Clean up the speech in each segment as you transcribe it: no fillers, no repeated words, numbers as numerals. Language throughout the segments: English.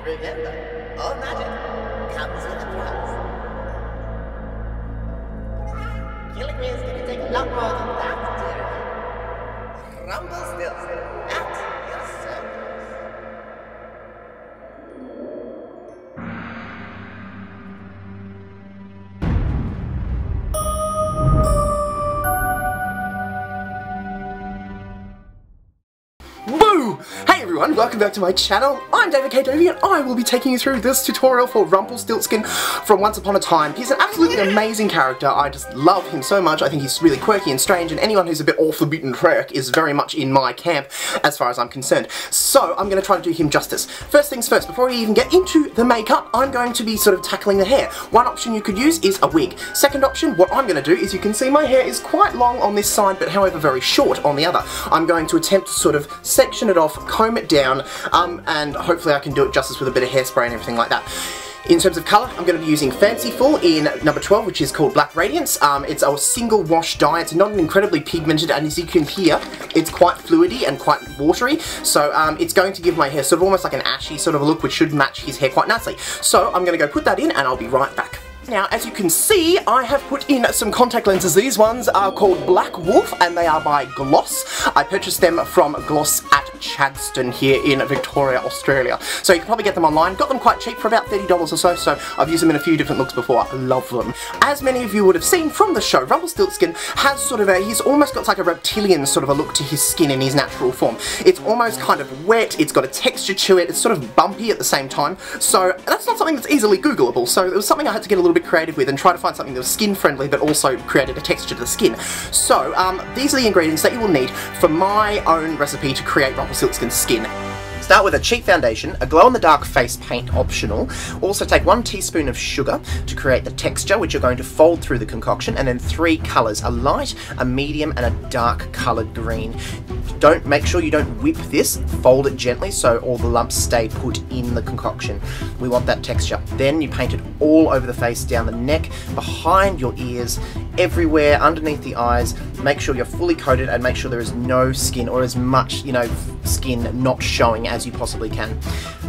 Remember, all magic comes with a price. Killing me is going to take a lot more than that, dear. Rumpelstiltskin, at your service. Woo! Hey everyone, welcome back to my channel. I'm David K. Dovey and I will be taking you through this tutorial for Rumpelstiltskin from Once Upon a Time. He's an absolutely amazing character. I just love him so much. I think he's really quirky and strange, and anyone who's a bit off the beaten track is very much in my camp as far as I'm concerned. So I'm going to try to do him justice. First things first, before we even get into the makeup, I'm going to be sort of tackling the hair. One option you could use is a wig. Second option, what I'm going to do is, you can see my hair is quite long on this side, but however very short on the other. I'm going to attempt to sort of section it off, comb it down, and hopefully I can do it justice with a bit of hairspray and everything like that. In terms of colour, I'm going to be using Fanciful in number 12, which is called Black Radiance. It's a single wash dye. It's not incredibly pigmented, and as you can hear, it's quite fluidy and quite watery, so it's going to give my hair sort of almost like an ashy sort of a look, which should match his hair quite nicely. So I'm going to go put that in, and I'll be right back. Now, as you can see, I have put in some contact lenses. These ones are called Black Wolf, and they are by Gloss. I purchased them from Gloss at Chadstone here in Victoria, Australia. So you can probably get them online. Got them quite cheap for about $30 or so I've used them in a few different looks before. I love them. As many of you would have seen from the show, Rumpelstiltskin has sort of he's almost got like a reptilian sort of a look to his skin in his natural form. It's almost kind of wet, it's got a texture to it, it's sort of bumpy at the same time. So that's not something that's easily Googleable, so it was something I had to get a little bit creative with and try to find something that was skin friendly but also created a texture to the skin. So these are the ingredients that you will need for my own recipe to create Rumpelstiltskin's skin. Start with a cheap foundation, a glow-in-the-dark face paint optional. Also take 1 teaspoon of sugar to create the texture, which you're going to fold through the concoction, and then 3 colours, a light, a medium and a dark coloured green. Make sure you don't whip this, fold it gently so all the lumps stay put in the concoction. We want that texture. Then you paint it all over the face, down the neck, behind your ears, everywhere, underneath the eyes. Make sure you're fully coated and make sure there is no skin, or as much, skin not showing as you possibly can.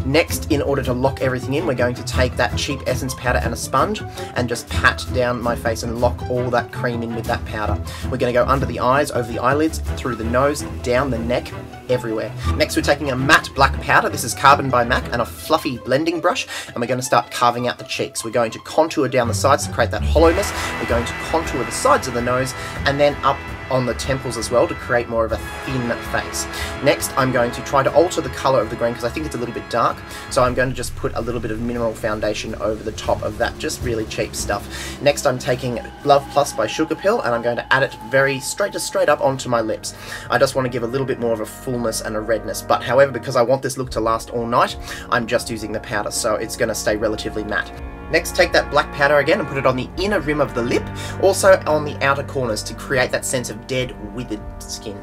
Next, in order to lock everything in, we're going to take that cheap essence powder and a sponge and just pat down my face and lock all that cream in with that powder. We're going to go under the eyes, over the eyelids, through the nose, down the neck, everywhere. Next, we're taking a matte black powder, this is Carbon by MAC, and a fluffy blending brush, and we're going to start carving out the cheeks. We're going to contour down the sides to create that hollowness. We're going to contour the sides of the nose, and then up on the temples as well to create more of a thin face. Next, I'm going to try to alter the colour of the green because I think it's a little bit dark, so I'm going to just put a little bit of mineral foundation over the top of that, just really cheap stuff. Next, I'm taking Love Plus by Sugar Pill, and I'm going to add it very straight up onto my lips. I just want to give a little bit more of a fullness and a redness, but however, because I want this look to last all night, I'm just using the powder, so it's going to stay relatively matte. Next, take that black powder again and put it on the inner rim of the lip, also on the outer corners to create that sense of dead, withered skin.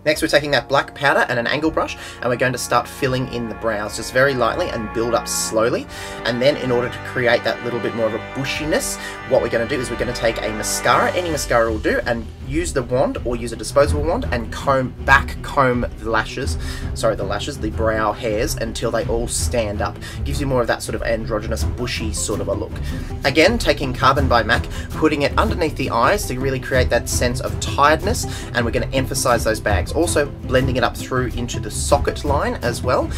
Next, we're taking that black powder and an angle brush, and we're going to start filling in the brows just very lightly and build up slowly. And then, in order to create that little bit more of a bushiness, what we're going to do is we're going to take a mascara, any mascara will do, and use the wand or use a disposable wand and comb the lashes, the brow hairs until they all stand up. Gives you more of that sort of androgynous, bushy sort of a look. Again, taking Carbon by MAC, putting it underneath the eyes to really create that sense of tiredness, and we're going to emphasize those bags. Also blending it up through into the socket line as well.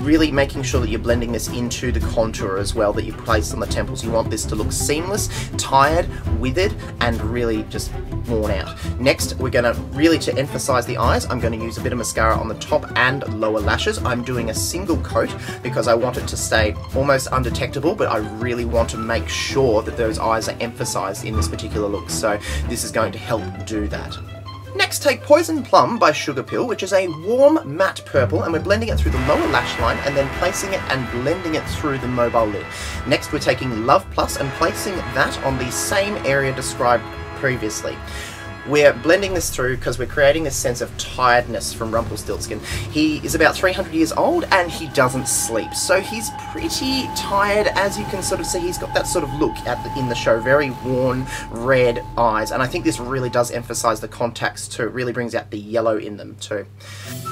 Really making sure that you're blending this into the contour as well that you place on the temples. You want this to look seamless, tired, withered, and really just worn out. Next, we're going to really, to emphasize the eyes, I'm going to use a bit of mascara on the top and lower lashes. I'm doing a single coat because I want it to stay almost undetectable, but I really want to make sure that those eyes are emphasized in this particular look. So this is going to help do that. Next, take Poison Plum by Sugar Pill, which is a warm matte purple, and we're blending it through the lower lash line and then placing it and blending it through the mobile lid. Next, we're taking Love Plus and placing that on the same area described previously. we're blending this through because we're creating this sense of tiredness from Rumpelstiltskin. He is about 300 years old and he doesn't sleep, so he's pretty tired. As you can sort of see, he's got that sort of look in the show, very worn, red eyes, and I think this really does emphasize the contacts too. It really brings out the yellow in them too.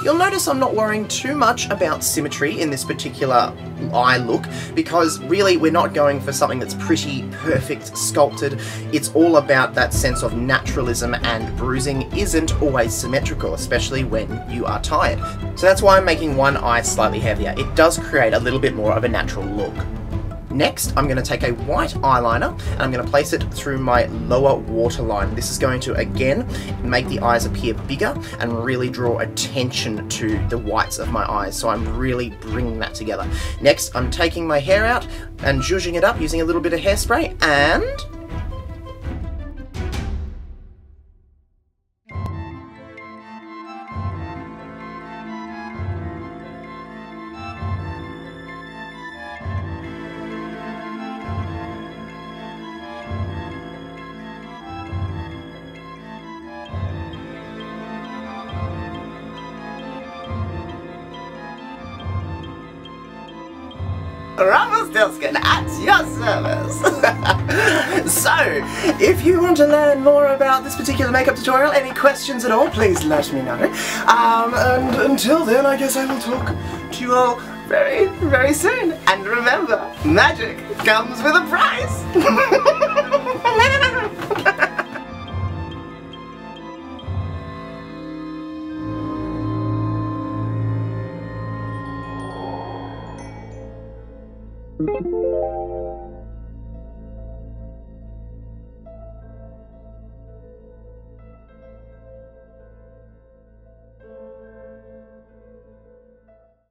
You'll notice I'm not worrying too much about symmetry in this particular eye look, because really we're not going for something that's pretty, perfect, sculpted. It's all about that sense of naturalism, and bruising isn't always symmetrical, especially when you are tired. So that's why I'm making one eye slightly heavier. It does create a little bit more of a natural look. Next, I'm going to take a white eyeliner and I'm going to place it through my lower waterline. This is going to, again, make the eyes appear bigger and really draw attention to the whites of my eyes. So I'm really bringing that together. Next, I'm taking my hair out and zhuzhing it up using a little bit of hairspray, and Rumpelstiltskin at your service! So, if you want to learn more about this particular makeup tutorial, any questions at all, please let me know. And until then, I guess I will talk to you all very, very soon. And remember, magic comes with a price!